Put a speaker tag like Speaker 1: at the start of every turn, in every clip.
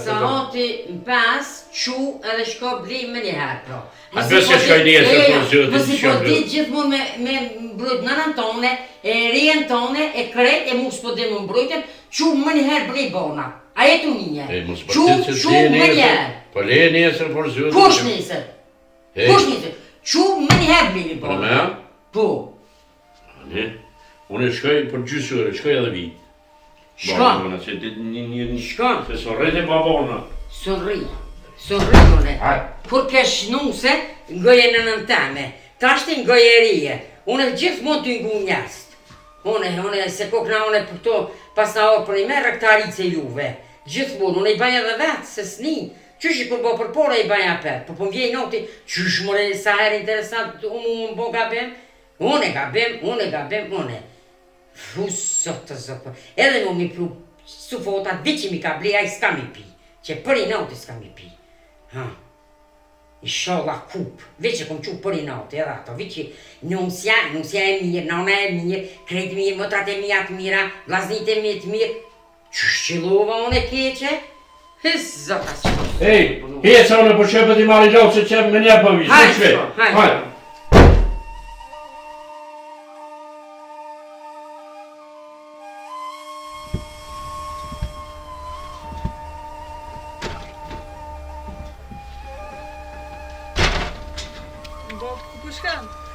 Speaker 1: Sa hati në pas, qu edhe shko blej me njëherë, pra.
Speaker 2: A bëse shkoj nesër për zëtë
Speaker 1: Mësi po ditë gjithmonë me mbrojt nënën tone, e rijen tone, e kret, e mu s'po dhe më mbrojtën, qu më njëherë blej bona. A jetu një. Qu më njëherë.
Speaker 2: Po le nesër për zëtë.
Speaker 1: Kush nesër? Kush nesër? Qu më njëherë blej bona.
Speaker 2: Për me?
Speaker 1: Po.
Speaker 2: Unë shkoj për gjysore, shkoj edhe vi.
Speaker 1: Shkon.
Speaker 2: Shkon. Se së rrete babona.
Speaker 1: Sërri une. Kur kesh nuse, ngoje në nën teme. Tashti ngoje rije. Une gjithë mund të ngu njast. Une, se kokna une për to, pas na orë për një merë rëktarice juve. Gjithë mund, une i banja dhe vetë, se s'ni. Qysh i kur bo për pore i banja për. Po vjej noti, qysh more sa herë interesant, unë bo gabem. Une gabem. Zotë. Edhe mu mi pru sufota, di që mi ka ble, a i s'ka mi pi. Që për i noti s'ka mi pi. Inshallah kup, veç e kom qu për i noti, edhe ato, veç që nusja e mirë, nona e mirë, krejt mirë, motrat e mija të mira, vlaznit e mirë të mirë. Qysh qilova unë e keqe? Zota s'ka.
Speaker 2: Ej, heca unë për qepet i marri gjohë që qepë me një përvish, në shvet. Hajde.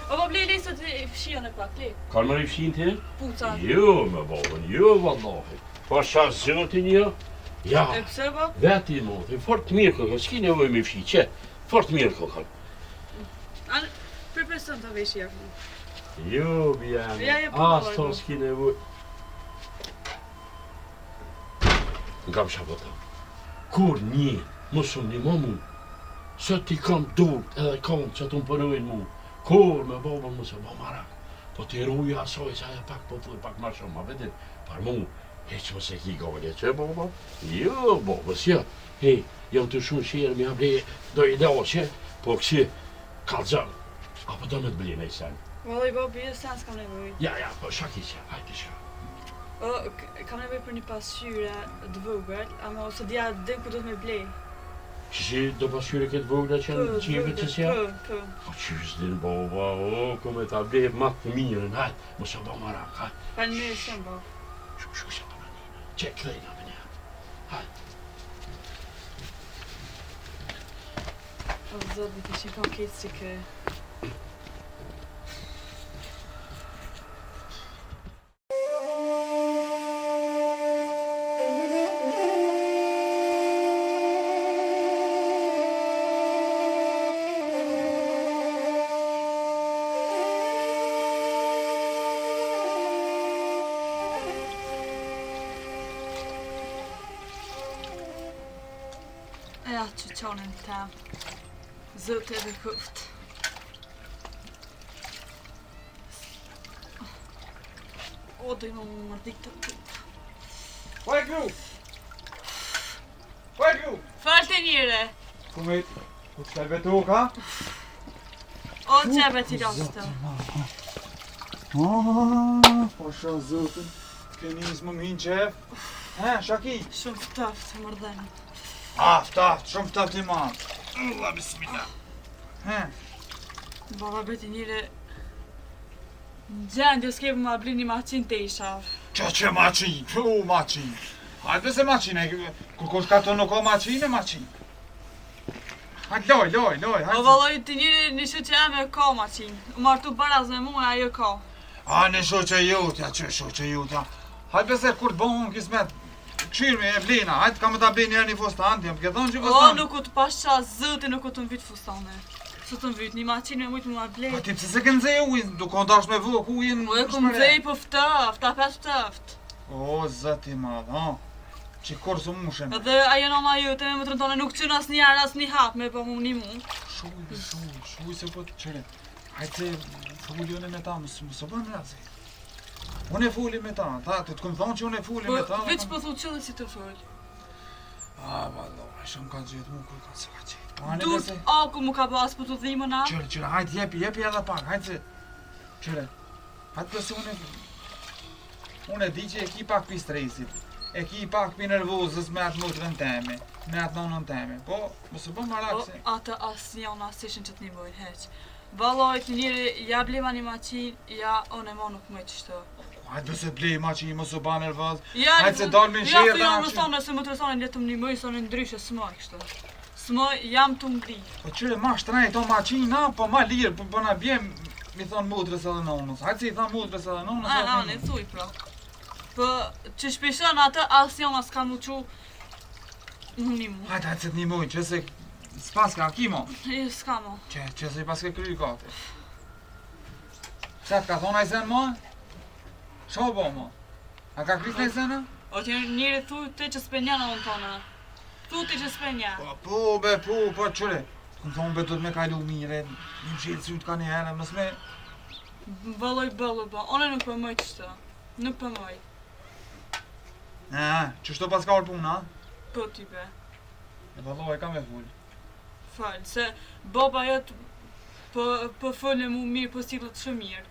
Speaker 3: O, ble lej sot e fshia në pak, le.
Speaker 2: Kanë më rifshin të?
Speaker 3: Puca.
Speaker 2: Jo, me babën, jo, vallahi. Po qa zëtin jo? Ja.
Speaker 3: E pse, ba?
Speaker 2: Veti motë, fort mirë këllë, s'ki nevoj me fshi, që? Fort mirë këllë.
Speaker 3: Përpesën të vesh jakë.
Speaker 2: Jo, bjani.
Speaker 3: Ja, e po
Speaker 2: as ton s'ki nevoj. Nga më shabota. Kur një, mësëm një më mu, së ti kam durt edhe kam që të më përnojnë mu. Kur me babën më se ba marak, po t'i ruja asoj sa e pak po thuj pak ma shumë, ma vedin, par mu, heq më se ki gale, që baba? Jo, babës, ja, hej, jam të shumë shirë, mi a ble, do i daqe, po kësi, kalzëm, apo do me t'ble me i sen.
Speaker 3: Vallaj, babi, sen s'kam nevoj.
Speaker 2: Ja, po shaki që, hajti shka.
Speaker 3: Kam nevoj për një pasqyre të vogël, ama ose dja dhe ku do të me blej.
Speaker 2: Qësi do pasqyre këtë vogla që janë qive që s'ja?
Speaker 3: Po.
Speaker 2: Po qysh din baba, kome ta ble matë të mirën, hajt, më se ba marak, hajt.
Speaker 3: Pa në mirë shumë, ba.
Speaker 2: Shku se për në një, që klejna me një, hajt.
Speaker 3: O, zëtë, të shikon këtë që kë... Ja, që qonën tem, zëtë edhe këft. O, dhe më mërdik të këft.
Speaker 4: Vajgju!
Speaker 3: Falë të njëre!
Speaker 4: Kumit, ku të qebe tu, ka?
Speaker 3: O, qebe t'i rastë.
Speaker 4: Po shë zëtën, keni më minë qef. Shaki?
Speaker 3: Shumë ftaftë, mërdhenë.
Speaker 4: Ftaft, shumë ftaft i madhë. Allah, bismillah.
Speaker 3: Baba beti njëre... Në gjendje s'kebë ma bli një maqin të i shafë.
Speaker 4: Që maqin? Maqin. Hajde se maqin, kur kush ka të nuk o maqin e maqin. Hajde loj, hajde.
Speaker 3: O valoj të njëre një shoqe eme ka maqin. U martu baraz me mu e ajo ka.
Speaker 4: Një shoqe jutja, që shoqe jutja. Hajde bese kur të bëhë unë kismet. Këshirë e blina, hajtë ka me ta blin njerë një fustan, jam këtë thonë që fustan.
Speaker 3: O, nuk u të pasha zëti, nuk u të mbyt fustane. Së të mbyt, një maqin me mujtë më ma blej.
Speaker 4: A ti pëse se kënë zej ujnë, du kondash me vëk ujnë.
Speaker 3: O, e këmë zej për ftaft, ta pes ftaft.
Speaker 4: O, zëti madhë, që kur së mushen.
Speaker 3: Edhe ajo nama jote me më të rëntone nuk qënë as njerë, as një hap me për mu një mu.
Speaker 4: Shuj se po të qëre. Hajtë se fullionin e ta, mësë bënë razi. Unë e fulli me ta, të këmë thonë që unë e fulli me ta.
Speaker 3: Veç po thu qëllë si të full.
Speaker 4: Vallaj, shumë ka gjithë mu kur ka se ka gjithë.
Speaker 3: Durt aku mu ka pas për të dhimë na.
Speaker 4: Qëre, hajtë jepi edhe pak, hajtë se. Qëre, hajtë përse unë e di që e ki pak pi stresit. e ki pak pi nervozës me atë motrën teme, me atë nonën teme. Po, mos u bë marakse.
Speaker 3: Ata asnjëna s'ishin që të nimojnë heq. Vallaj të njëri ja blema një maqin, ja unë e ma nuk më qështu.
Speaker 4: Hajde se blej maqin, mos u bë nervoz.
Speaker 3: Ja,
Speaker 4: Hajde se dalë me
Speaker 3: ja
Speaker 4: shirë
Speaker 3: të
Speaker 4: dhe
Speaker 3: jo
Speaker 4: atë.
Speaker 3: më thonë se më të rësone le të më nimoj, sonë ndryshe s'moj kështu. S'moj jam të ngri.
Speaker 4: Po qyre ma shtraj to maqina, po ma lirë, po na bjem mi thonë motrës edhe nonës. Hajde se i thonë motrës edhe nonës.
Speaker 3: Ne thuj pra. Po që shpeshon atë asnjëna s'kan më qu më nimu.
Speaker 4: Hajde se të nimoj, që se s'pas ka kimo.
Speaker 3: S'ka mo.
Speaker 4: Që se i pas ke kry kate. Sa të ka thonë a i zenë ma? Qa bo ma? A ka kryt në i zenë?
Speaker 3: O që njëri thuj te që s'penja në unë tonë. Thu te që s'penja.
Speaker 4: Po, po, qëre. Këmë thonë be do të me kajlu mire, një qelë si u të ka një herë, mësme...
Speaker 3: Valloj, one nuk përmoj qështë. Nuk përmoj.
Speaker 4: Qështu pas ka orë puna?
Speaker 3: Po t'i be.
Speaker 4: E valloj, ka me full.
Speaker 3: Falë, se baba jëtë po fëllë mu mirë, po stilët shumë mirë.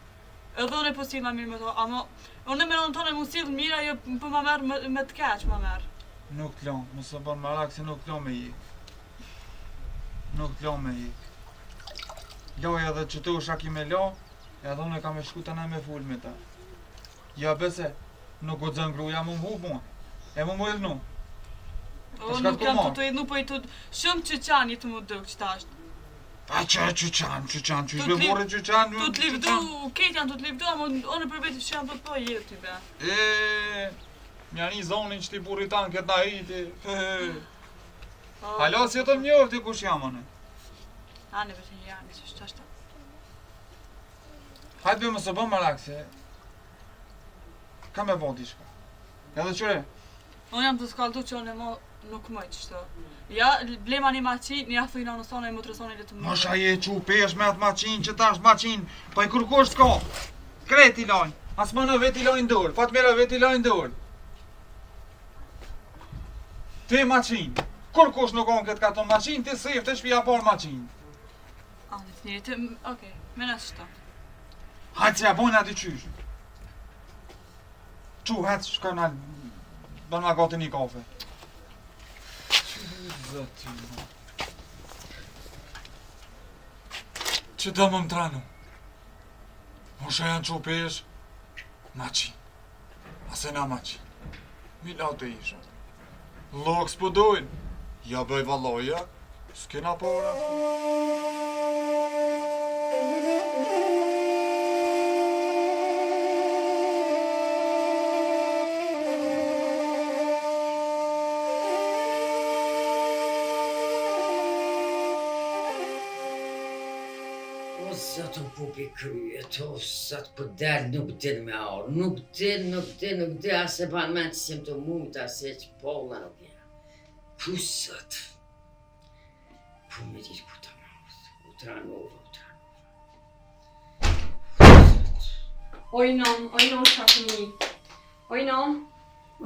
Speaker 3: Edhe unë e po stilë mirë me to, ama unë me në tonë e mu stilë mirë, ajo po ma merë me të keqë ma merë.
Speaker 4: Nuk t'lon, mos e bon marak se nuk t'lon me jik. Nuk t'lon me jik. Loj edhe që tu shaki me lo, edhe unë e kam e shku të ne me full me ta. Ja bese, nuk o dzën gruja mu m'hu mua, e mu ilnu.
Speaker 3: O nuk jam të idnu, po i të shumë që qanë i të mu dëkë që tashtë.
Speaker 4: Pa që qanë, që shbe vore që qanë.
Speaker 3: Tu t'livdu, ketë janë tu t'livdu, ama unë për vetë që janë të po jetë t'i be.
Speaker 4: Mja një zonin që ti burri tanë këtë na iti. Halo si e të mjofti kush jam anë.
Speaker 3: Anë vetë një janë, që shtë.
Speaker 4: Hajtë be më së bëm marak se ka me bo t'i shka. Edhe qëre?
Speaker 3: Unë jam të skaldu që unë e mo nuk mëj qështë. Ja, blema një maqin, ja thuj në nësone, më të rësone le të më.
Speaker 4: Mosha je që u pesh me atë maqin, që ta është maqin, pa i kërkosh s'ka. Kret i lojnë, as më në vet i lojnë dorë, Fatmira vet i lojnë dorë. Te maqin, kërkosh nuk onë këtë katon maqin, ti sef të shpia par maqin.
Speaker 3: Anë të njëri, okej, me nësë shto.
Speaker 4: Hajtë se ja bojnë aty qysh. Qu, hajtë, shka në bën nga gati një kafe. Që do më tranu? Mosha janë që pesh, maqin. Ase na maqin. Mi la të isha. Lok s'po dojnë. Ja bëj valloja, s'kena pora.
Speaker 1: Zot unë po pi kryet, o zot po del nuk din me orë, nuk din, ase ban men që sim të mund, ase që polla nuk jena. Ku zot? Ku me ditë ku ta mos, u tranova.
Speaker 5: Oj non, shakëmi. Oj non.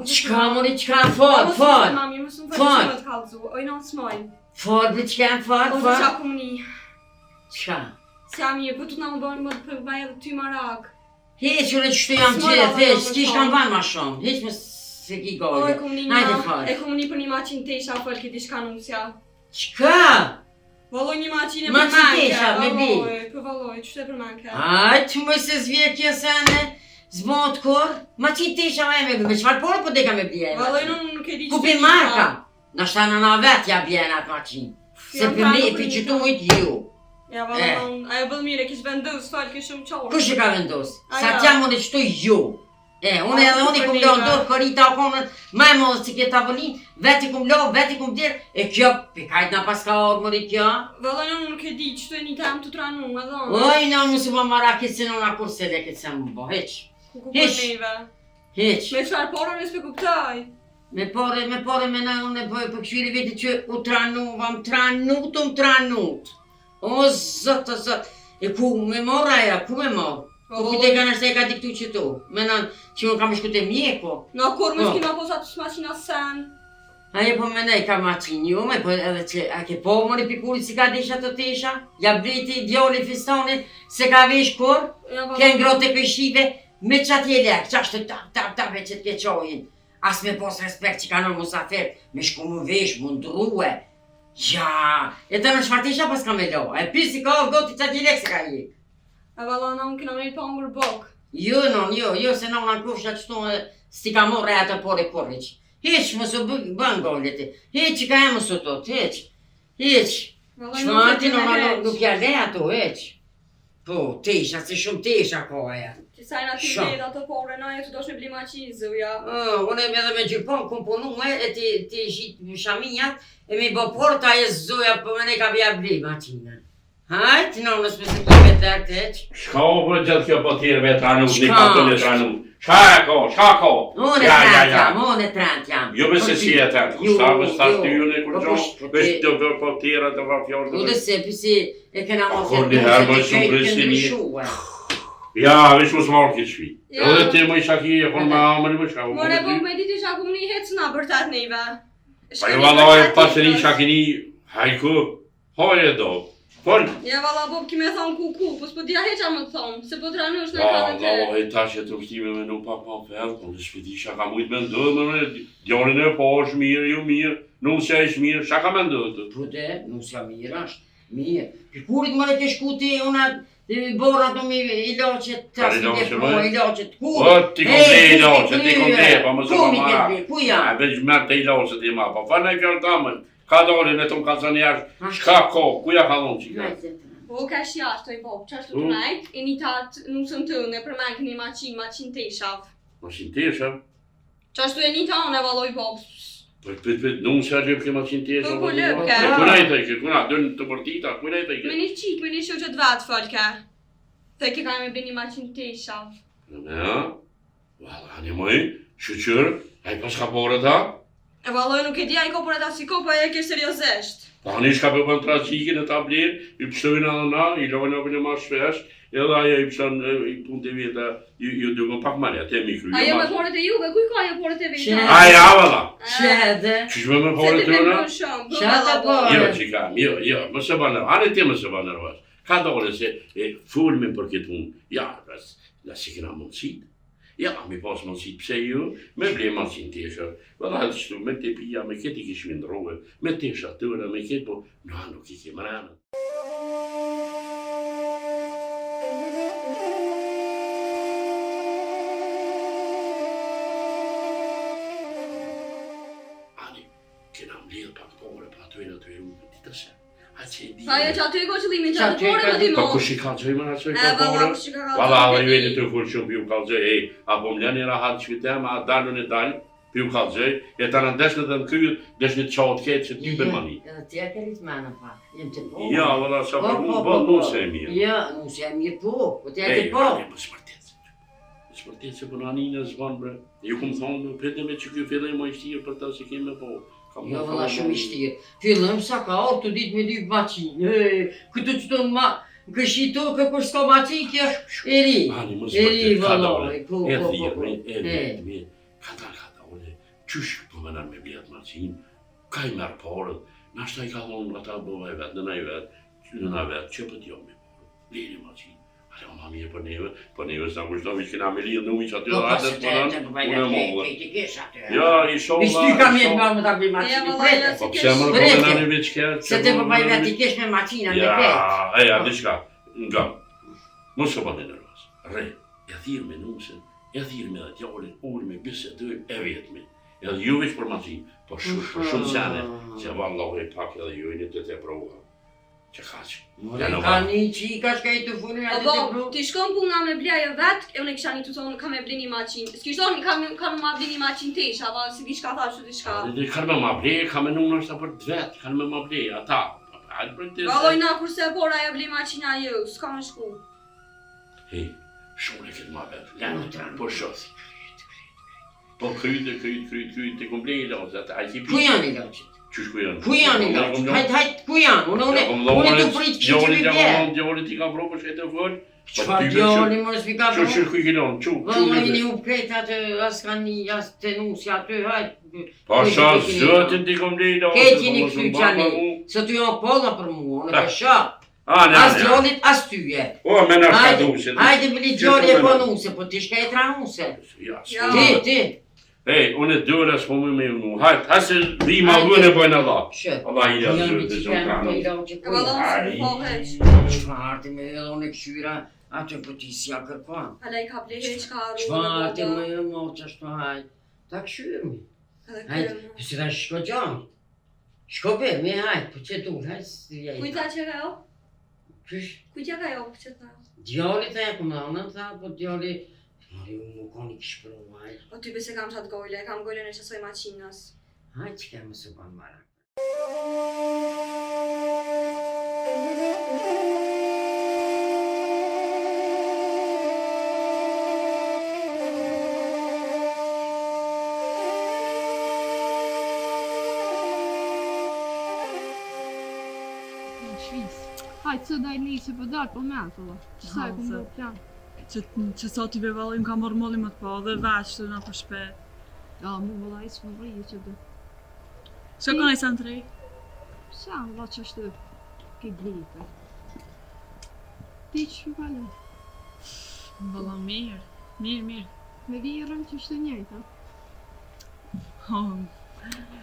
Speaker 1: Qka mori, qka fal.
Speaker 5: Mami, më shumë për të kalzu. Oj non, s'moj.
Speaker 1: Fal, për qka fal.
Speaker 5: O shakëmi.
Speaker 1: Qka?
Speaker 5: Si jam mirë, për të nga më bërë më të përbaj edhe ty marak.
Speaker 1: Heq, unë qështu jam gjithë, s'kish kam ban ma shumë, heq më se ki
Speaker 5: O,
Speaker 1: gojë. Hajde fal.
Speaker 5: e kom një për një maqin tesha, fërë këti shka nusja.
Speaker 1: Qka?
Speaker 5: Valloj një maqin e
Speaker 1: Maqin
Speaker 5: për
Speaker 1: tesha, me bi.
Speaker 5: Valloj, qështë e për manke.
Speaker 1: Ajtë, më se zvje kja sene, zbot kur, maqin tesha me qfar porë po deka me bjene.
Speaker 5: Valloj, nuk e di që
Speaker 1: Kupi marka, nashta në vetja bjene atë maqin. Se për me, për që tu ujtë ju.
Speaker 5: Ja, valloj, ajo bëllë mire, kish vendus, falë, kish shumë qonë.
Speaker 1: Kush e ka vendos? Sa
Speaker 5: Ajo.
Speaker 1: t'jam unë qëtu ju. Unë edhe unë i kum lo ndorë korita o konët, ma e modhë si këtë tavolin, veti kum lo, veti kum dirë, e kjo, pikajt na pas ka orë mëri kjo.
Speaker 5: Valloj, nuk e di, qëtu e një tam të tranu, edhe.
Speaker 1: Oj, në më su më mara këtë se në nga kur se dhe këtë se më bo, heq.
Speaker 5: Ku për neve.
Speaker 1: Heq.
Speaker 5: Me qfarë porën e s'pe kuptaj.
Speaker 1: Me pore me në unë për këshyri veti që u tranuva, më tranut. O, zot, e ku me mora ja, ku me mor? Po kujte ka nështë e ka diktu që tu, me në që më kam shkute mjeko.
Speaker 5: Në kur më s'kima posat të shmaqina sen.
Speaker 1: Aje po me nej ka maqin ju, me po edhe që a ke po mëri pikurit si ka desha të tesha, ja briti djoli fistonit, se ka vesh kur, ke ngrote këshive, me qatje lek, qashtë tap, veç që t'ke qojin. as me pas respekt që kanë musafir, me shku më vesh, më ndruhe. Ja, e të në shfartisha pas ka me lo, e pisi ka do t'i qati lek se ka i.
Speaker 5: E valla non kena me pa ngur bok.
Speaker 1: Jo, se non në kufsha qëtu sti ka morre atë pore që. Heq më së bën gollet, heq ka e më së tot, heq. Shmarti nuk ja le ato, heq. Po, tesha, se shumë tesha ka aja.
Speaker 5: Që sajna ti vjet ato pore na e që dosh me bli maqizë, ja.
Speaker 1: Unë e edhe me gjypon, kom punu e ti shit shaminjat, e me bo porta e zoja për me ne ka bja bli maqinën. Hajt, nënës me se kime të heq.
Speaker 2: Shka o për gjithë kjo po tjere me tranu, një katën e tranu. Shka ko?
Speaker 1: Unë e trant jam.
Speaker 2: Jo me se si e trant, shta më stash të june kur gjo, vesh të vërë po tjera të vërë fjordë.
Speaker 1: U dhe se, pisi e kena mos e
Speaker 2: të Ja, vesh më s'marrë këtë shpi. Edhe ti më isha ki e kon me amëri më shka.
Speaker 5: More bok me dit isha kum një hec na bërtat neve.
Speaker 2: Pa ju valoj pasëri shakini, hajku, hoje do.
Speaker 5: Ja valla bok kime thon ku, po s'po dija heqa më të thon, se po tranu është në kratët e.
Speaker 2: Valla, e tash e të ushtime me nuk pa fel, po në shpiti shaka mujt me ndëdhë me djorin e po është mirë, ju mirë, nuk se është mirë, shaka me ndëdhë.
Speaker 1: Po te, nuk se mirë është, mirë. Për kurit më të shkuti, unat, borat në mi ilaqet, ilaqet, ku?
Speaker 2: O, ti komple ilaqet, ti komple, pa më zëma mara.
Speaker 1: Ku janë?
Speaker 2: A veç mërë të ilaqet i ma, pa fa në fjallë tamën. Ka dorin e të më kalëzën jashtë, shka ko, ku ja kalon që ka?
Speaker 5: Po ka shjasht të i bok, qashtu të najt, e një tatë nusën të në për men këni maqin teshav.
Speaker 2: Maqin teshav?
Speaker 5: Qashtu e një tanë e valoj bok.
Speaker 2: Pët, nuk se a gjëpë ke maqin teshav?
Speaker 5: Po lëpke.
Speaker 2: Kuna i thejke, kuna, dënë të përtita, kuna i thejke?
Speaker 5: Me një qik, me një shoqët vatë folke. Dhe ke ka me bë një maqin teshav.
Speaker 2: Ja, valla, një mëj, shëqër, a i pas ka pore ta?
Speaker 5: E valoj nuk e dia i ko për e ta si ko, po e ke seriosisht.
Speaker 2: Pa një shka për për traqikin e ta blerë, i pështovin edhe na, i lojnë edhe një ma shpesh, edhe aja i pështon i punë të vjetë, ju dukën pak marja, te mi kryu.
Speaker 5: Ajo me poret e juve, kuj ka ajo poret e vjetë?
Speaker 2: Aja, valla!
Speaker 1: Qede?
Speaker 2: Qyshme me poret të në?
Speaker 1: Qate poret?
Speaker 2: Jo, qikam, jo, më se banë, anë ti më se banë nërvas. Ka dole se fulmin për këtë punë, ja, la si kena mundësit. Ja, mi pas mundësit pse ju, me ble maqin tesha. Valla hëtë qëtu, me te pija, me këtë i kishmi ndrove, me tesha tëra, me këtë, po, nuk i kemë rënë. Ani, kena mledhë pak pore, pa ato e në të e unë, ditë se.
Speaker 5: Ajo që aty e ko qëllimin që atë pore më ti
Speaker 2: Po
Speaker 5: mos.
Speaker 2: kush i kalëgjoj më nësoj
Speaker 5: E, valla, kush i ka kalëgjoj.
Speaker 2: Valla, ju e një të kur shumë ju kalëgjoj, apo më lëni rahat qvitem, a dalën e dalë, ju kalëgjoj, e të në ndeshnë dhe në kryet, deshnë të qatë ketë që t'ju për mani.
Speaker 1: Edhe ti e kerit mene pa, jem të po.
Speaker 2: Ja, valla, sa për mu, bëllë mu se e mirë.
Speaker 1: Ja, mu se e mirë po, po ti e të po.
Speaker 2: Më shpërtet se për nani në zvanë bre. Ju këmë thonë, pete me që kjo fillej më ishtirë për ta se keme po.
Speaker 1: Jo, valla, shumë ishtirë. Fillëm sa ka orë të ditë me dy maqinë. Këtë që të ma, këshito, këpër s'ka maqinë, kjo e ri.
Speaker 2: Ani, më
Speaker 1: E ri,
Speaker 2: shpërtet, ka
Speaker 1: valla,
Speaker 2: dole,
Speaker 1: po,
Speaker 2: e
Speaker 1: po,
Speaker 2: dhirë,
Speaker 1: po.
Speaker 2: e vetë, ka dole, qysh për më nërë me bjetë maqinë, ka i merë porët, nashta i ka thonë ata bëva e vetë, nëna vetë, që për t'jo me porët, liri maqinë. Ale o ma mirë për neve s'na kushtovi që kena me lirë në ujë që aty dhe atës për nërë, unë e mollë. Ja, i shohë
Speaker 1: Ishtë ty kam jetë më të bëj maqinë, prete.
Speaker 2: Po pëse më në përme në një veç kërë,
Speaker 1: Se te përbaj vetë i kesh me maqinë, me petë.
Speaker 2: Ja, diçka, nga, mos së bëndë në rrasë, re, e thirë me nusën, e thirë me dhe djallin, ullë me bisedoj, e vetëmi. Edhe ju veç për maqinë, po shumë sene, që valloh e pak edhe ju e një të te provua. Që kaqë.
Speaker 1: Ka një qika shka i të funin atë të
Speaker 5: Abo,
Speaker 1: pru.
Speaker 5: ti shkon puna me blja jo vetë, e unë e kisha një të thonë ka me bli një maqinë. S'kishtë thonë ka me ma bli një maqinë tesha, va si di shka thashu di shka.
Speaker 2: Kanë me ma ble, ka me nunë është për të vetë, kanë me ma ble, ata.
Speaker 5: Valoj na kurse por ajo bli maqina ju, s'ka me shku.
Speaker 2: Hej, shumë e këtë ma vetë, lenë, po shosi. Po kryte, të komple i lozë, ata a
Speaker 1: Ku janë i loqit?
Speaker 2: Qysh ku janë?
Speaker 1: Ku janë i loqit? Hajt, ku janë? Unë të pritë që që mi bjerë.
Speaker 2: Djoli ti ka bro për shkajtë të vërë.
Speaker 1: Qëfar djoli mërës vi ka bro?
Speaker 2: Qysh ku i kilonë, qu?
Speaker 1: Vëllë i një upkrejt atë, as ka një, as të nusja aty, hajt.
Speaker 2: Pasha zëtin ti komple i lozë.
Speaker 1: Keti një këty qani, se tu jo polla për mua, unë ka shak. As djolit, as tyje.
Speaker 2: O, me në shka duqe.
Speaker 1: Hajde bëli djoli e po nuse, po ti shka e tra nuse. Ti.
Speaker 2: Ej, unë e dole s'po me unë. Hajt, se dhima vënë e bojnë Allah.
Speaker 1: Shët.
Speaker 2: Allah i
Speaker 1: Janë
Speaker 2: jasë
Speaker 1: me
Speaker 2: të
Speaker 1: që
Speaker 2: shumë
Speaker 1: janë të
Speaker 2: kranë.
Speaker 1: i lau që
Speaker 5: E vallon
Speaker 2: Ai.
Speaker 5: se po heq.
Speaker 1: Çfarë ti më edhe unë këshyra atë për ti si a kërkon.
Speaker 5: Hala i ka ble heq ka arru.
Speaker 1: Çfarë ti më e mo që ashtu haj. Ta këshyrë mi. Hajt, si ta shko gjanë. Shko be, me hajt, po që tu, hajt si jaj.
Speaker 5: Kujta që ka jo?
Speaker 1: Kysh,
Speaker 5: Kujtja ka jo që ta?
Speaker 1: djali ta e këmë tha, po djali... Mari u më koni këshpru, hajt.
Speaker 5: O ty bese kam qatë gojle, kam gojle në qësoj maqinës.
Speaker 1: Hajt që kemë së banë mara.
Speaker 6: Hajtë së daj nisi për darë për me të dhe. Qësa e këmë do plan?
Speaker 3: Që sa t'i bevallim ka morë molli më të pa dhe veç të nga për shpet.
Speaker 6: Ja, mu më da i së më vrije që dhe.
Speaker 3: Që ka nëjë të rej?
Speaker 6: Sa më da që është ke glite. Ti që shë falem?
Speaker 3: Valla mirë, mirë.
Speaker 6: Me virën që është njëjta.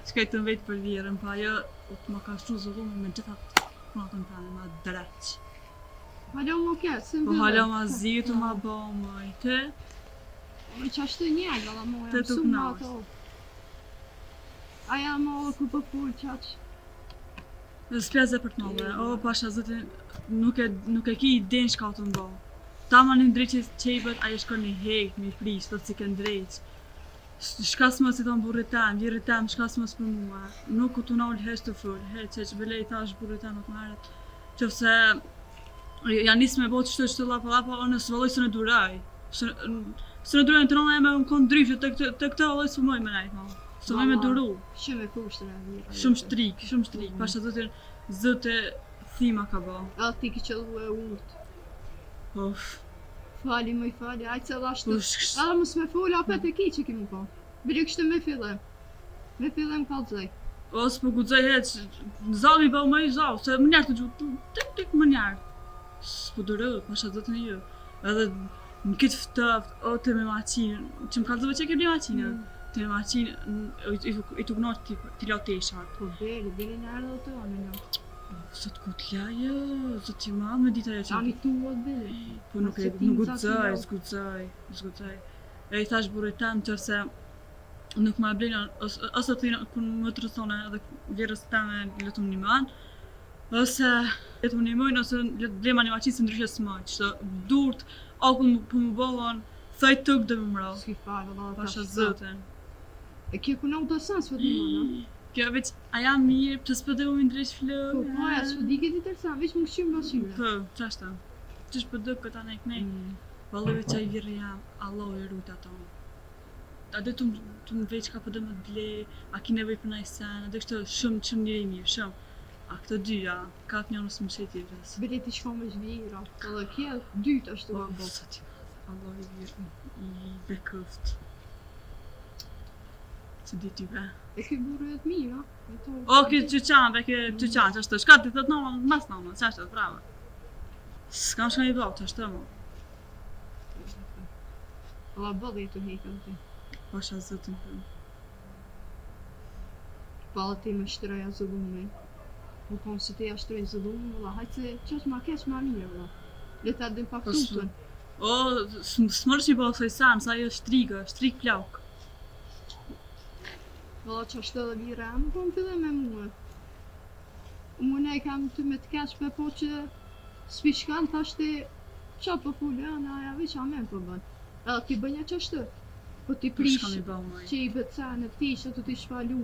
Speaker 3: Shkaj të vetë për virën, pa jo të më ka shtu zëllume me gjithat natën të ma dreq.
Speaker 6: Halo më ketë, se më
Speaker 3: Po hala ma zitu ma bo mëj, të?
Speaker 6: Me që është njëjtë, valla mu
Speaker 3: Te
Speaker 6: jam
Speaker 3: tuk
Speaker 6: su ma
Speaker 3: nash.
Speaker 6: ato. Aja më ku për full qaq.
Speaker 3: Dhe s'pjeze për të mëllë, o pasha zëtin, nuk e ki din shka të mbo. Ta ma një ndreqit qejbet, aje shko një hek, një prish, të si ke ndreq. Shka s'më si thonë burrit tem, vjirrit tem, shka s'më s'për mua. Nuk ku t'u naul heq të full, heq, bele i thash burrit tem nuk marret. Qofse, janë nisë me bo qështë lapa, unë s'valloj së në duraj. Së në duraj në të rëna e me më konë dryshë, të këtë valloj së mëj me nejtë, ma. Së mëj me duru.
Speaker 6: Shumë e kushtër e virë.
Speaker 3: Shumë shtrik, pasha zëte thima ka bo.
Speaker 6: A ti ki qëllu e urt.
Speaker 3: Of,
Speaker 6: Fali, më i fali, ajtë se dhashtë.
Speaker 3: ush,
Speaker 6: Edhe mos me full apet e ki që ki më po. Bile kështë me fillem. Me fillem kalzoj.
Speaker 3: ose po guxoj heq, zalli bëu më i zall, se më njerë të gjutë, tik më njerë. S'po durë, pasha zëtë në ju. Edhe në këtë ftëft, o të me maqinë, që më kalzove që ke bli maqinë, të me maqinë, i tuk nërë t'i lau teshat.
Speaker 6: Po beli në erdhe të anë në.
Speaker 3: Sot ku t'laje, sot i madh me dita e që.
Speaker 6: Ani tu o beli.
Speaker 3: Po nuk zgudzoj. E i thash burrit tem që se nuk ma blejnë, ose të kun më të rësone edhe vjerës teme letum një man, ose letum një mojnë, ose blema një maqinë se ndryshe s'maj, që durt, akun për më bollon, thaj tuk dhe më mrau,
Speaker 6: S'ki falë, valla.
Speaker 3: pasha zëten.
Speaker 6: E kjo ku në u të sens, vëtë më në.
Speaker 3: Kjo veç, a jam mirë, që s'pëtë u më ndreq
Speaker 6: Po,
Speaker 3: flë.
Speaker 6: maja, s'po di këtë i tërsa, veç më këshim basyre.
Speaker 3: Po, qashta. Qësh për dëkë këta nek nek. Valëve që i virë jam, Allah e rrujt ato. A dhe të më veç ka për dhe më ble, a ki nevoj për nëjë sen, a dhe kështë shumë njëri mirë, shumë. A këtë dyja, ka të njënës më qëti vës.
Speaker 6: Bile ti shko me zhvira, edhe kje, dytë është të
Speaker 3: Po,
Speaker 6: bërë.
Speaker 3: sa ti Allah i virë, i bekëft. Që di ty be.
Speaker 6: E ke burë e të mira.
Speaker 3: O, këtë që qanë, që qanë, që është të shka ti thët nëmë, mas nëmë, që është të bravo. S'kam shka i bëllë, që është të më.
Speaker 6: Alla bëllë e të hekën ti.
Speaker 3: Pasha zëtën për.
Speaker 6: Pala ti me shtreja zëllume. Më konë se ti ja shtrej zëllume, valla, hajtë se që është ma keq ma mirë, valla. Le ta dhe pak
Speaker 3: Po,
Speaker 6: tutën.
Speaker 3: O, s'mërë që i bëllë soj sanë, sa jo shtrik plauk.
Speaker 6: Valla që është edhe vira, më konë fillë me muë. Unë ne kam të me të keqme, po që s'pi shkan të ashtë qa për fullë, aja veç amen për bën. Edhe ti bënja që është, po ti prish
Speaker 3: Shka mi bëllë maj.
Speaker 6: që i bëca në ti që të t'i shpalu.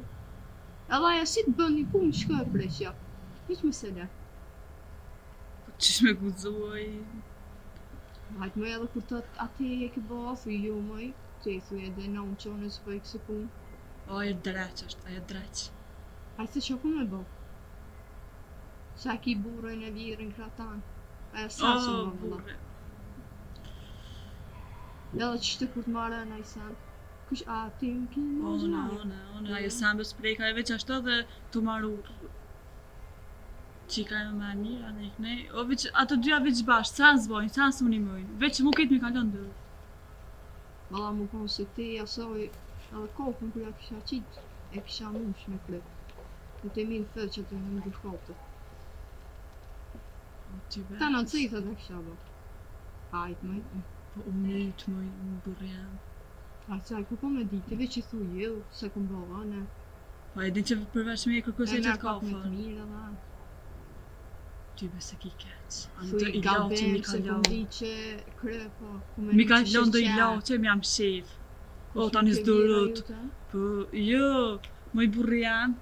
Speaker 6: Edhe aja si të bën një punë shka e preshja. Hiq me se le.
Speaker 3: Qish me gudzoj.
Speaker 6: Hajtë më edhe kur të ati e ke bëha, thuj ju mëj, që i thuj edhe në unë qonë së bëj kësë punë.
Speaker 3: O, ajo dreq është, ajo dreq.
Speaker 6: Hajtë se që ku me bëh? Qa ki burën e virën kratan. Aja sa që më bëlla.
Speaker 3: burre.
Speaker 6: Edhe që të kur të marrë në i sen. Kush a ti më ki në zhraja?
Speaker 3: Ona, ajo sambe sprejka e veç ashtë dhe të marur. Qika e me mirë, anë i kënej. O, veç, ato dyja veç bashkë, sa në zbojnë, sa në së më një mëjnë. Veç mu ketë mi kalon dërë.
Speaker 6: Valla mu konë se ti asoj Edhe kokën kur ja kisha qit, e kisha mush me klep. Në të mirë thë që të në më shkote. Ta në citët e kisha bo. Hajt, mëjtë.
Speaker 3: Po umrit, moj, më burjan.
Speaker 6: A qaj, ku po me ditë, veç i thu ju, se ku mboha, ne.
Speaker 3: Po e din që përveç me e kërkos e
Speaker 6: E
Speaker 3: gjithë
Speaker 6: na kap me të
Speaker 3: kafën.
Speaker 6: mirë edhe.
Speaker 3: Ty bese ki keq. Anë
Speaker 6: Thu
Speaker 3: të
Speaker 6: i
Speaker 3: i lau që mi
Speaker 6: gabem,
Speaker 3: ka
Speaker 6: se po
Speaker 3: lau.
Speaker 6: mdi që kre, po.
Speaker 3: Mi ka lau do i lau që mi jam shef. O, ta një zdurut. Po, jo, moj burjan.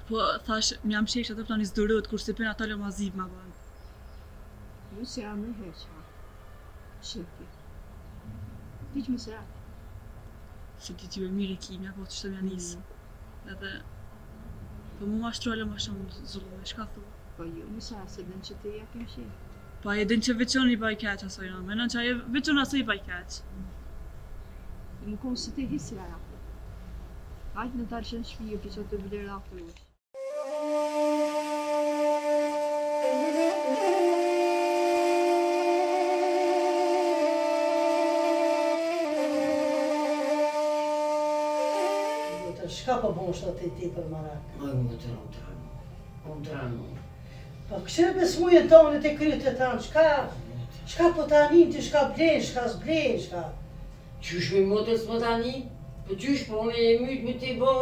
Speaker 3: Po, thash, mi jam shef që atë ta një zdurut, kur se pena ta lo ma zib ma ban.
Speaker 6: Ju se jam në heqa. Shëpi. Ti që më se jam.
Speaker 3: Se ti t'ju e mire kimja, po që të mja nisë. Edhe, po mu ma shtrojle ma shumë zullë, shka thu.
Speaker 6: Po ju më se se den që ti ja kem shi.
Speaker 3: Po e din që veçon i baj keq asoj në, menon që aje veçon asoj i baj keq.
Speaker 6: Më konë se ti hisja ja. Hajtë në tarë që në shpijë, për që të vlerë aftë ush.
Speaker 7: Shka po bon shtë të ti për marak?
Speaker 1: Oj, më të rëmë. Unë të rëmë.
Speaker 7: Po këshirë besmujën tonë të krytë të tanë, shka po të anin të shka blenë, shka s'blenë, shka.
Speaker 1: Qysh me motës më tani? Po qysh po, unë e mytë me t'i bo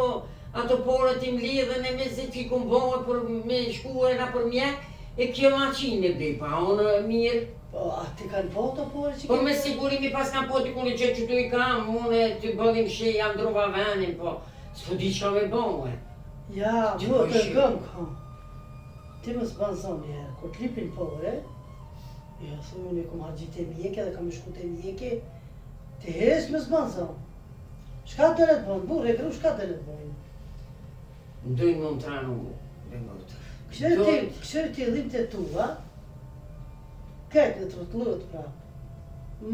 Speaker 1: ato porët i mlidhën e me zi t'i kum bohe për me shku e nga për mjek, e kjo maqinë e bëj, pa unë mirë.
Speaker 7: Po, a ti kanë po të porë që
Speaker 1: Po me sigurimi pas kam po t'i kune që tu i kam, unë t'i bëllim shi, jam druva venin, po s'po di qka me bohe.
Speaker 7: Ja,
Speaker 1: Që
Speaker 7: mu
Speaker 1: po
Speaker 7: të
Speaker 1: ishi?
Speaker 7: gëmë kam. Ti më s'banë zonë njerë, kur t'lipin porë, ja, thuj unë e kom hargjit e mjeke dhe kam shku të mjeke, ti hes më s'banë zonë. Shka të le të bënë, burë e gru, shka të le të bënë.
Speaker 1: Ndojnë më më tranu me motër.
Speaker 7: Këshirë ti dhim të tua, këtë në të rëtëllurët prapë.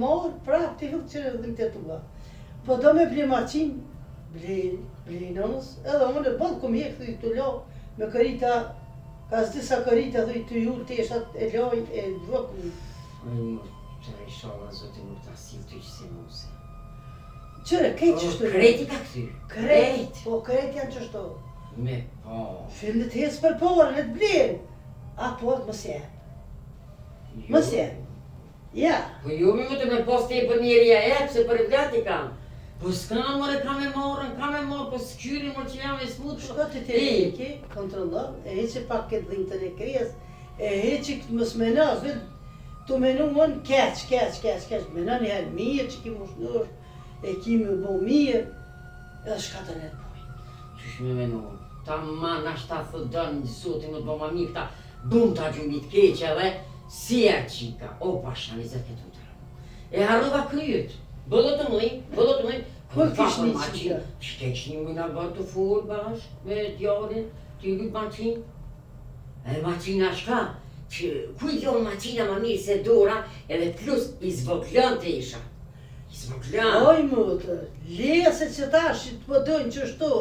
Speaker 7: Morë prapë ti hukë qërë dhim të tua. Po do me ble maqin, ble nënës, edhe unë e bëllë kom jekë thuj të lo, me kërita, ka s'disa kërita thuj të jullë të eshat e loj e vëku.
Speaker 1: Oj, më të rejshala, zote më të asil të që si muse.
Speaker 7: Qërë, kejtë qështu.
Speaker 1: Kreti ka këty.
Speaker 7: Kret, po kret janë qështu.
Speaker 1: Me po.
Speaker 7: Filë të hecë për porën, e të blenë. A porët më se. Më se. Ja.
Speaker 1: Po jo mi më të me pos të e për njeri e pse për e vlati kam. Po s'kam mërë kam e morën, po s'kyri mërë që jam e smutë.
Speaker 7: Shko të të rejki, kontrollon, e heqe pak këtë dhintën e kres, e heqe këtë më smenas, të menu mënë keq, mena një herë mirë që ki më shnur, e ki më bo mirë, edhe shka të ne të bojnë.
Speaker 1: Qysh me menu, ta ma nashta thëdën një zotin më të bo ma mirë këta bum ta gjumit keq edhe si e qika, o pasha një zetë të të rëmu. E harrova kryet, bëllë të mëj,
Speaker 7: Kur kish një qika?
Speaker 1: Shkeq një mëjna bërë të full bashkë me djarin, t'i lyp maqin. E maqina shka, që kujt jo maqina ma mirë se dora, edhe plus i zvoglën të isha. I zvoglën.
Speaker 7: Oj mëtër, leja se që ta që të pëdojnë qështu,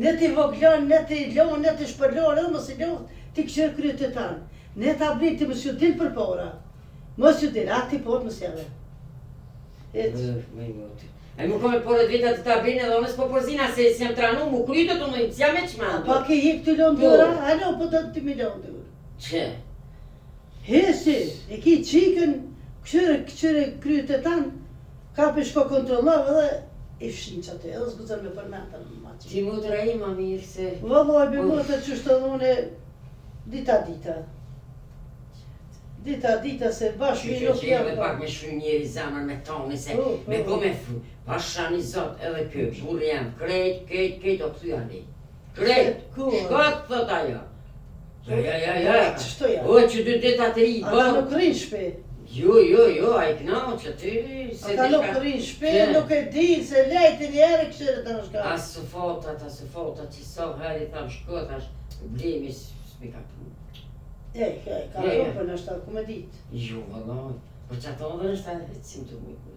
Speaker 7: ne t'i voglon, ne t'i lon, ne t'i shpërlon, edhe mos i lon, ti këshirë kryet të tanë. Ne t'a blit, ti mos ju din për para. Mos ju din, ati pot mos jave.
Speaker 1: E më kome por e drita të tabrinë edhe onës po përzina se si jam tranu, mu kryto të mëjmë, si jam e qmandu.
Speaker 7: Pa ke hik të lon dora, alo, po do të milion dora.
Speaker 1: Që?
Speaker 7: Hesi, e ki qikën, këshire kryet të tanë, ka për shko kontrollavë edhe i fshin që atë, edhe s'guzën me përmenta në maqin.
Speaker 1: Ti mu të raji ma mirë se...
Speaker 7: Vëlloj, be më të që shtëllune dita. Dita se bashkë
Speaker 1: Që
Speaker 7: nuk
Speaker 1: që edhe
Speaker 7: jam
Speaker 1: pak me shfry njeri zamër me toni se me po me fru. Pasha një zot edhe kë, burë jam, krejt, o këthuja ne. Krejt, shkot, thot ajo. Ja.
Speaker 7: Qështu ja?
Speaker 1: O, që dy dita të ri,
Speaker 7: Ata
Speaker 1: bo.
Speaker 7: nuk rinë shpet.
Speaker 1: Jo, a i knau që ty, se
Speaker 7: Ata nuk rinë shpet, nuk e di, se lejti njerë këshire të nëshka.
Speaker 1: As së fota, që so heri tham shkot, as problemi s'me ka pru.
Speaker 7: Ka rupën është ta, ku me ditë.
Speaker 1: Jo, vëlloj, për që ato dhe është ta sim të mujë kujtë.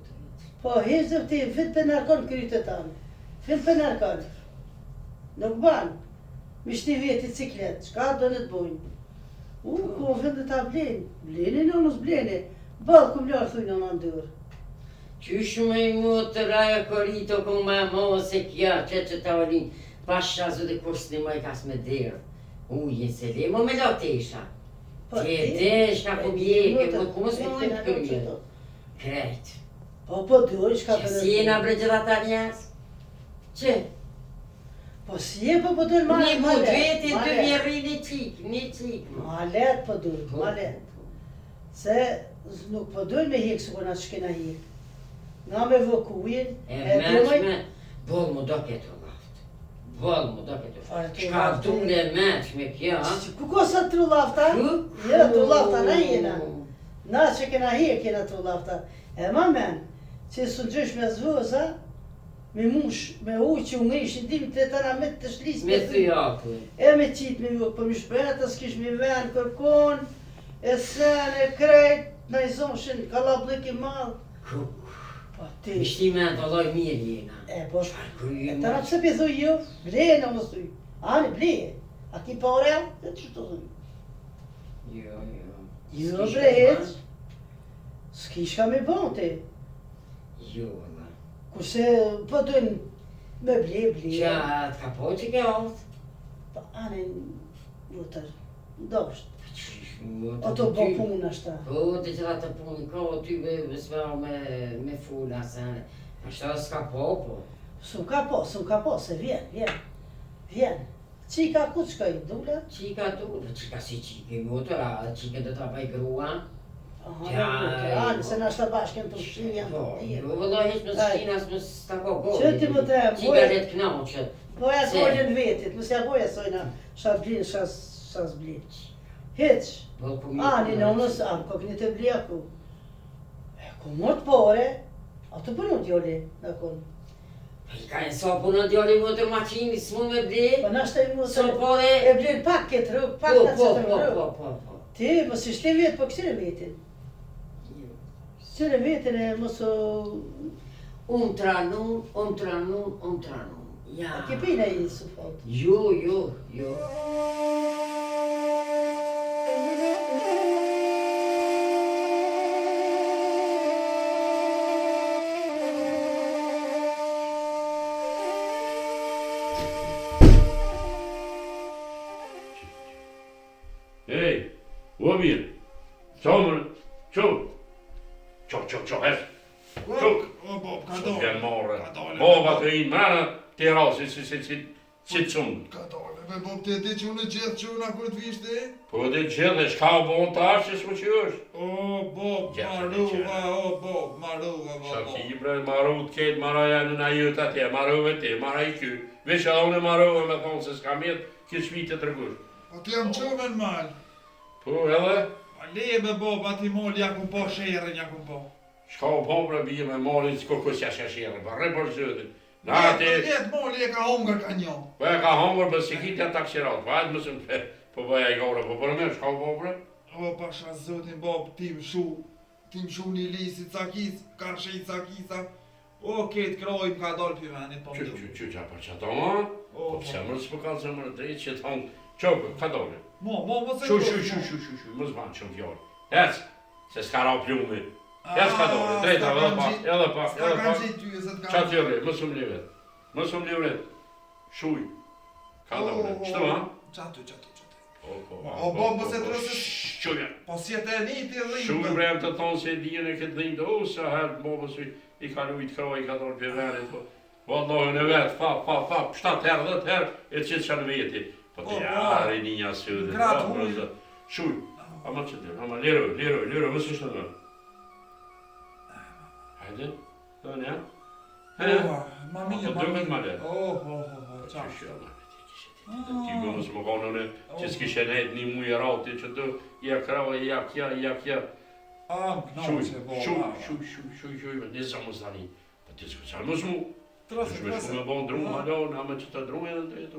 Speaker 7: Po, hezër ti, fit për narkon kryte tanë. Fit për narkon. Nuk banë. Mishti veti ciklet, shka do në të bojnë. Ku vëndë ta blenë. Blenë, në nësë blenë. Balë kum lërë thuj në ndërë.
Speaker 1: Qysh me I motër ajo korito ku me mos e kja, që ta olin, pas shazu dhe kurs në maj kas me derë. Ujën se le, mo me do tesha. Ti e tesha ku bjeke, po ku mos me ujnë kërmjë. Krejt.
Speaker 7: Po dojnë shka
Speaker 1: Që si jena bre gjitha ta njes? Që?
Speaker 7: Po si e po dojnë ma
Speaker 1: Një mund
Speaker 7: let.
Speaker 1: vetin të vjerri një qik.
Speaker 7: Ma let po dojnë, ma let. Se nuk po dojnë me hikë së kona që kena hikë. Nga me vëkujin,
Speaker 1: E meqme, bol mu do këtë laft. Bol mu do këtë laft. Shka dule meqme kja.
Speaker 7: Ku ko sa tru lafta? Jo, tru lafta na jena. Na që kena hikë kena tru lafta. E ma men, që së gjysh me zvëza, me mush, me ujë që unë ishë dim të tëra me të shlisë.
Speaker 1: Me thujaku.
Speaker 7: E me qitë me vëkë, për mi shpetës, kish me ven kërkon, e sen, e krejt, na I zonshin, ka la bliki madhë. Po ti,
Speaker 1: Mishtime të loj mirë jena.
Speaker 7: e po,
Speaker 1: Kryje
Speaker 7: e tëra pëse për thuj jo, bleje në mësë thuj. Ani, bleje. A ki pa ore, e që të thuj.
Speaker 1: Jo.
Speaker 7: Jo, bre, heq. S'ki shka me bon ti.
Speaker 1: Jo, valla.
Speaker 7: Kurse, po dojnë me bleje.
Speaker 1: Qa të ka po që ke altë?
Speaker 7: Po, ani, vëtër, ndosht.
Speaker 1: O
Speaker 7: O të bo punë ashta.
Speaker 1: Po, të qëra të punë, ka o ty besvao me fulla sene. Ashta s'ka po.
Speaker 7: S'u ka po, se vjen. Qika ku të shkoj, dule?
Speaker 1: Qika si qike motor, a qike do të apaj grua?
Speaker 7: Ani, se nashta bashkën të ushqin janë të
Speaker 1: Po,
Speaker 7: tjerë.
Speaker 1: jo, vëllaj, heq më s'kina, s'më s'tako gojë.
Speaker 7: Që ti më të e,
Speaker 1: Qika le të knaqë.
Speaker 7: Boja
Speaker 1: Se?
Speaker 7: s'gojnë vetit, mësja boja s'ojna, shas blin, shas blin. Hiq, ani në unës, anë kokni të bliaku. E ku më të pore, a të përnu t'joli, në konë.
Speaker 1: I ka e so punë djoli më të maqini, s'mu me ble.
Speaker 7: Po nashta I mu
Speaker 1: So
Speaker 7: të,
Speaker 1: pore.
Speaker 7: e blin pak këtë rrug, pak në që të rrug.
Speaker 1: Po.
Speaker 7: Ti, mos i shte vetë, po kësire vetin. Kësire vetin e mos o...
Speaker 1: Tranun. Ja.
Speaker 7: A ke pina I së fot.
Speaker 1: Jo.
Speaker 2: Hej, uomini, sommer, zo. Zo, hè. Zoek.
Speaker 4: O, Bob, ka
Speaker 2: Zo
Speaker 4: dole.
Speaker 2: vjen morgen.
Speaker 4: Ka dole.
Speaker 2: Baba të i mërë, të i rao, si të sunë.
Speaker 4: Ka dole, me Bob, ti e di që unë gjithë që unë kur të vishte?
Speaker 2: Po dhe gjithë, shka o bon të ashtë, që s'më që është.
Speaker 4: O, Bob,
Speaker 2: Gjithë,
Speaker 4: maruva, o, Bob, maruva,
Speaker 2: Sa
Speaker 4: Bob.
Speaker 2: ki bre, maru të ketë, maraja në na jëtë atje, maru e ti, mara I ky. Vesh edhe unë maru e me thonë se s'ka mjetë, këtë shmitë të tërgush.
Speaker 4: Po ti jam qëve në malë.
Speaker 2: Po edhe,
Speaker 4: A leje me Bob, ati mol, ja ku po shere, ja ku po.
Speaker 2: shka o bon bre, bije me molin, s'ko kësja shashere, pa rre për zëtë. Na ati,
Speaker 4: Jetë mol, e ka hongër ka njo.
Speaker 2: po e ka hongër, për si kitë e taksirat, pa edhe mësëm të po bëja I gore, po për me, shka o bon bre?
Speaker 4: O, pasha zëtin, Bob, tim shu një lisi cakis, karshe I cakisa. O, ketë krojmë ka dollë për venit, po më du.
Speaker 2: Qa për që to, ma? Po pëse mërë s'po ka zëmërë drejtë që të hongë, qokë, ka dole.
Speaker 4: Mo, se
Speaker 2: Shu, mësë banë që më fjallë. Hec, se s'ka ra plumi. Hec ka dole, drejta, edhe pa.
Speaker 4: Ska kanë qitë ty, se t'ka...
Speaker 2: Qa t'jërë, mësë më livret. Shuj, ka dole, qëto, ha?
Speaker 4: Qatu.
Speaker 2: O,
Speaker 4: Bob, mëse të rësës...
Speaker 2: Shuja.
Speaker 4: Po si e të e një të
Speaker 2: Shuj
Speaker 4: dhimë.
Speaker 2: bre të thonë se dijen e këtë dhimë, o, sa herë të mobës I ka lujt kroj, I ka dorë për venit, po. Wallohin e vetë, fa, 7 herë, 10 herë, e të qitë qanë veti. Po të jarë I një sëdhe.
Speaker 4: Gratë huj.
Speaker 2: Shuj, ama që të, ama liroj, mësë shtë në. Hajde, do një?
Speaker 4: Ma mirë,
Speaker 2: Po dëmet ma le.
Speaker 4: qa.
Speaker 2: Ti më mësë më konë në që s'kishe nejtë një mujë rati që të ja krava, ja kja. Shuj, një sa më stani. Po ti s'ku qa mësë mu. Është me shku me bon dru, halon, ama që të dru e në drejtu.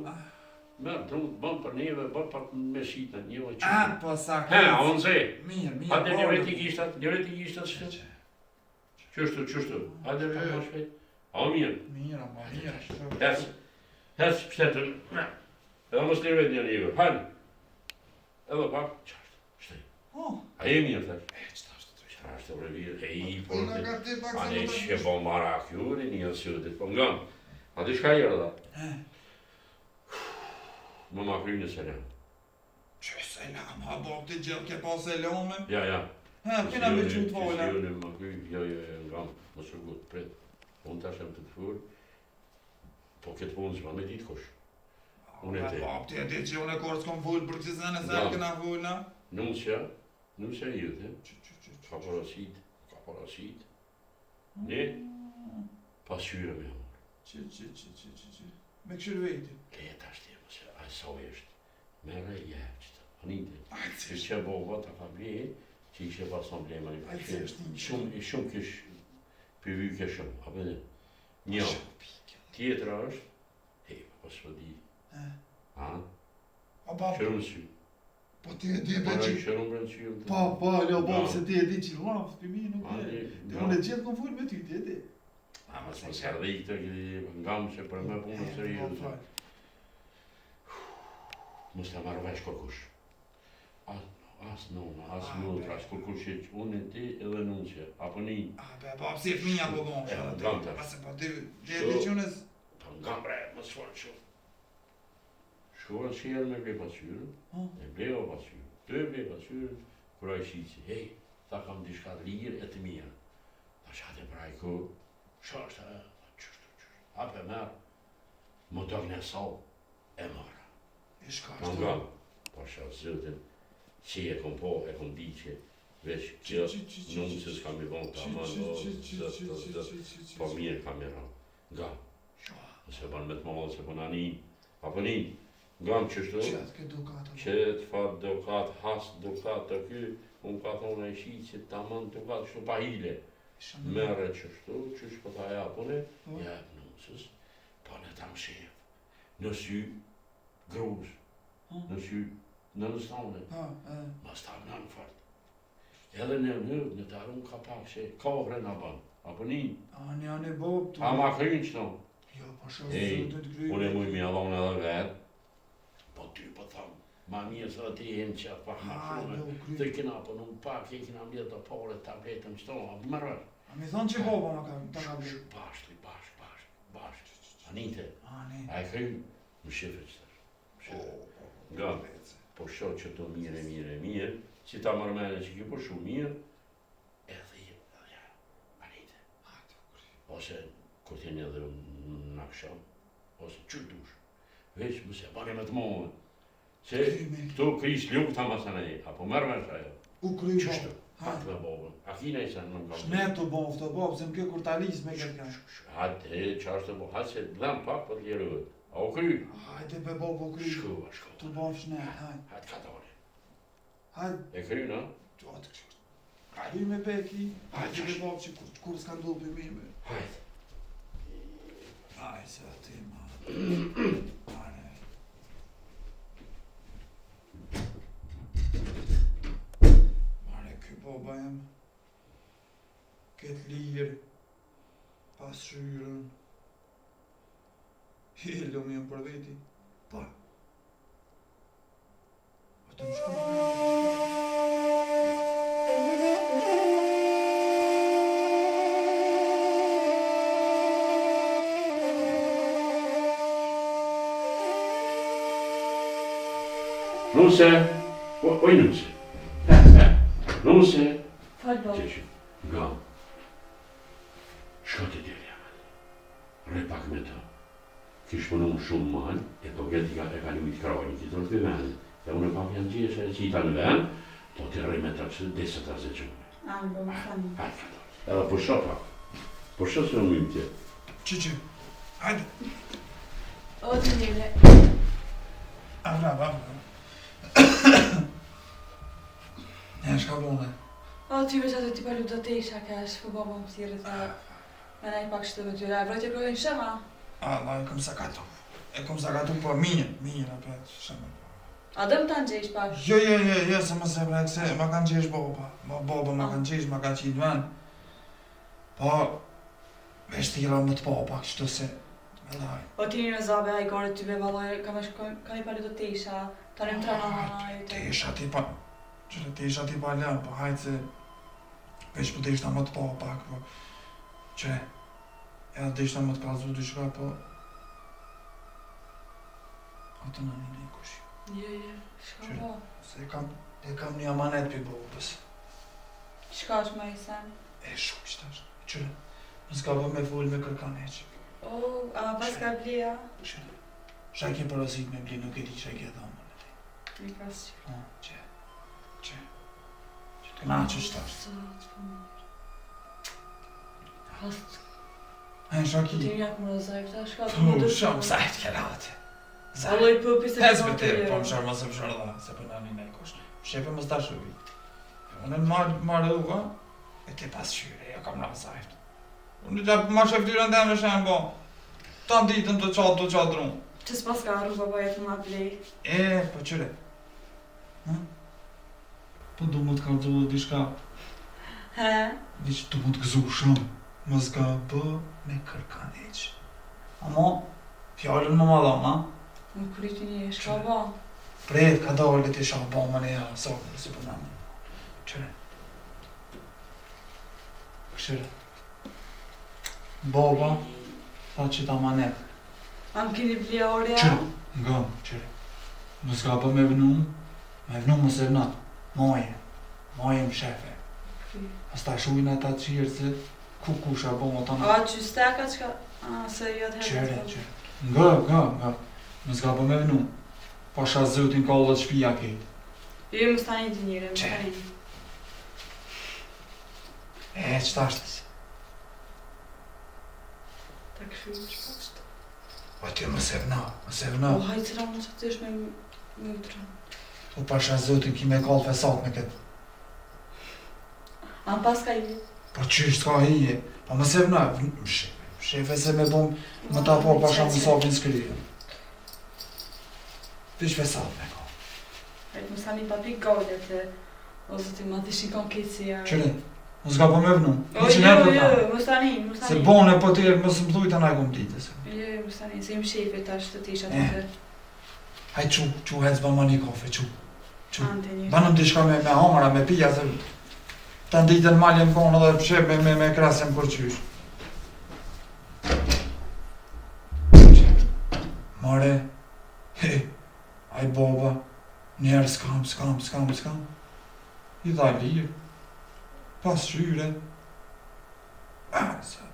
Speaker 2: Merë dru, bon për neve, bon për me shqitë në një që.
Speaker 4: Po sa
Speaker 2: He, a unë se.
Speaker 4: Mirë,
Speaker 2: Hajde njëre ti gishtat shkët. Qështu, hajde për më shkët. A mirë.
Speaker 4: Mirë.
Speaker 2: Hec, pështetën. Edhe mos lirë vetë një njëve, hajde. Edhe pak, qartë, shtej. A je mirë, thaj. të revir, hej, por
Speaker 4: Ina ka ti pak
Speaker 2: a
Speaker 4: se
Speaker 2: ne
Speaker 4: më
Speaker 2: që po marak juri, një sëtit, po ngam. A di shka jërë da? Më ma kry në selam.
Speaker 4: Që selam, ha bo ti gjithë ke pas selame?
Speaker 2: Ja.
Speaker 4: Ha, kena me qut vola.
Speaker 2: Që si më kry, jo, ngam, më sërgut, prit. Unë tash jam të të fur, po këtë punë s'ma me ditë kush. Unë e te.
Speaker 4: Bab ti e di që unë e korë s'kom full për kësi zene se këna full, na?
Speaker 2: Nusja jute, ka parasit, ne, pasyre me amor.
Speaker 4: Që. Me këshirë vejti.
Speaker 2: Le tash ti, mëse, a sa është, mere jep qëta, anite.
Speaker 4: Ajtë
Speaker 2: Që që bova ta ka blej, që ishe pas problema një shumë kësh, përvy ke shumë, apo dhe, një, tjetra është, hej, pas po di,
Speaker 4: O bab,
Speaker 2: shërëm sy,
Speaker 4: po ti e di e
Speaker 2: para
Speaker 4: që...
Speaker 2: i shërëm rënë sy,
Speaker 4: Jo, bab, se ti e di që laf, për mi nuk e... Ti unë e gjithë kom full me ty, ti e di.
Speaker 2: Mas më sërdi këtë ngam që për me punë seriose. Mos të marrë vesh kërkush. As nona, as nutra, as kërkush që unë e ti edhe nunqe, apo një.
Speaker 4: Be, bab, si e fëmija po bon,
Speaker 2: ngam të.
Speaker 4: Ase po ti e di që unë e...
Speaker 2: Po ngam bre, më sforë që. Shkova qërë me ble pasyrën, e bleva pasyrën, të ble pasyrën, kura i shici, hej, ta kam dishka lirë e të mirë. Ta shate prajko, shashtë, qështë, ape merë, më dërë në salë, e marë.
Speaker 4: E shka
Speaker 2: Kam
Speaker 4: është
Speaker 2: gam, pa shatë zëtën, që e kom po, e kom di që, veç që nëmë që s'kam i vonë të amanë, po mirë kam i ranë. Gam, nëse banë me të malë, se po në apo një, gam qështu,
Speaker 4: Qëtë ke dukat.
Speaker 2: qëtë fat dukat, has dukat të ky, unë ka thonë e shi që të amanë dukat, kështu pa hile. Mere qështu, qësh po ta japune, jep nusës, po në tam shef, në sy gruz, në sy në stone, ma stav në fart. Edhe në në të arun ka pak se kohre në ban, apo një,
Speaker 4: Ani, ani, bob, tu...
Speaker 2: pa ma krynë qëton.
Speaker 4: Jo, po shumë zëtë të kryjë.
Speaker 2: Unë e mujë mi adhon edhe vetë, po ty po thamë, ma mirë se ti jenë që atë pak ma shumë, të kina po në pak, e kina mjetë të pare tabletën qëton, a mërër.
Speaker 4: A mi thonë që boba ma ta ka bërë.
Speaker 2: Bashkë. Anite,
Speaker 4: Ani.
Speaker 2: a e krymë, më shifre qëtër. Nga, po shoh që të mirë, që ta mërmene që ki po shumë mirë, edhe ja, anite. Ose, kur t'jen edhe në aksham, ose qërë dush, veç mëse bane me të mohën, se këtu kris lukë ta masane, apo mërme shajo.
Speaker 4: U kryjë
Speaker 2: Qështu,
Speaker 4: boba.
Speaker 2: hatë me bobën, a kina i sen në më kam.
Speaker 4: Shnetu bob, të bob, se më kjo kur ta lis me këtë kanë.
Speaker 2: Hajde, qashtë bo, hajde se dhem pak për t'ljerëve. A u kry?
Speaker 4: Hajde be bob, u kryjë.
Speaker 2: Shko.
Speaker 4: Tu bob shnet, hajde.
Speaker 2: Hajde ka dole.
Speaker 4: Hajde.
Speaker 2: E kry, na?
Speaker 4: Qatë kështë. Kryjë me beki. Hajde be bob që kur s'ka ndohë për mime.
Speaker 2: Hajde.
Speaker 4: Aj, se ati ma. Ane. Mare, ky boba jem. Këtë lirë. Pas shyrën. Hillu mi jem për veti. Pa. A të më shku.
Speaker 2: Nuse, oj nuse. Nuse.
Speaker 5: Falë bob.
Speaker 2: Qesh, nga. Shko të djerë jaman. Re pak me të. Kish punu shumë malë, e po gëti ka e ka lujt kroni, ki të rëtë për venë. E unë pak janë gjeshe e qita në venë, po të rej me të që desë të zë gjume.
Speaker 5: Anë, bo, më fanë.
Speaker 2: Hajde ka dojë. Edhe po shë pak. Po shë se unë më tje.
Speaker 4: Që. Hajde.
Speaker 5: O, të njële.
Speaker 4: Avra. E shka bone.
Speaker 3: O, ty veç atë ti palu të te isha kesh, po baba më thirë tha, me nej pak shtë me tyre, e vrojtje krojnë shema?
Speaker 4: Allah, e kom sakatu. Po minjë, apet, shema.
Speaker 3: A dëm të në gjesh pak?
Speaker 4: Jo, se më se brek, se ma kanë gjesh boba. Boba ma kanë gjesh, ma ka qitë ven. Po, vesh tira më të popa, kështu se, me laj.
Speaker 3: O, ti një në zabe, a i kore ty be valoj, ka i palu të te isha, ta në më trana,
Speaker 4: Te isha ti pa lëm, po hajtë se Veç po deshta më të pa pak, po... Që... Ja deshta më të kalzu diçka, po... Atë në një kush.
Speaker 3: Je, shka po?
Speaker 4: Se e kam një amanet për bobës.
Speaker 3: Shka është ma i sen?
Speaker 4: E shumë që tash. Qëre, më s'ka bë me full me kërkan e që.
Speaker 3: A pas ka blia?
Speaker 4: Qëre, shaki porosit me bli, nuk e di që e ke dhomën e ti.
Speaker 3: Mi pas që.
Speaker 4: Që të na që shtash.
Speaker 3: Hast.
Speaker 4: E shaki.
Speaker 3: Ti njak më rëzajfta, shka të
Speaker 4: Po,
Speaker 3: më dërshë.
Speaker 4: shumë sajt kërate.
Speaker 3: Alloj pëpi se
Speaker 4: Hes për te, po më shërë mësë më shërë dha, se për nani ne kosh. Shepe më s'ta shëvi. Unë marrë rruga, e ti pas shyre, ja kam rrë sajt. Unë që ma shëftyrën dhe me shenë, po. Ta ditën të qatë runë.
Speaker 3: Që s'pas ka rruga po jetë ma blej.
Speaker 4: Po qëre. Po du mu të kalëzu dhe dishka.
Speaker 3: He?
Speaker 4: Diq du mu të gëzu shumë. Më s'ka bë me kërkan eq. Amo, fjallën më madhona.
Speaker 3: Më kryti një, shka ba?
Speaker 4: Pret, ka dalë ti shah ba më neja, sakë, si për nami. Qëre. Këshire. Baba, tha që ta manet.
Speaker 3: A më kini blia orja?
Speaker 4: Qëre, nga, qëre. Më s'ka bë me vënu më se vëna. Maje më shefe. As ta shujnë ata qirë se ku kusha bo më të në.
Speaker 3: A që steka qka? A, se jo të herë.
Speaker 4: Qëre. Nga. Më s'ka bë me vënu. Pasha zëtin ka allët shpia kejtë.
Speaker 3: Jo, më stani të njëre, më stani.
Speaker 4: Qëta është?
Speaker 3: Ta këshu që pashtë.
Speaker 4: Po ty më se vëna.
Speaker 3: O, hajtë cëra më që të ishme më utra.
Speaker 4: Po pasha zëtin ki me kallë fesat me këtë.
Speaker 3: A më pas ka i?
Speaker 4: Po qysh s'ka hije. Po më se vëna. Shefe se me bom më ta po pasha më sapin s'kryje. Pish fesat me ka.
Speaker 3: Hajtë më stani papi gallet e... Ose ti ma të shikon këtësia.
Speaker 4: Qëre, më s'ka po me vënu.
Speaker 3: O, jo, më stani.
Speaker 4: Se bone po t'e më së mdhujt anaj kom ditës.
Speaker 3: Jo, më stani, se im shefe tash të tisha të të.
Speaker 4: Haj qu, hec ba ma një kafe, qu.
Speaker 3: Ante një.
Speaker 4: Banëm t'i shka me hamara, me pija, se... Ta nditën malje më konë edhe pëshep me krasem kur qysh. Mare, aj baba, njerë s'kam. I dha lirë. Pas shyre. Sa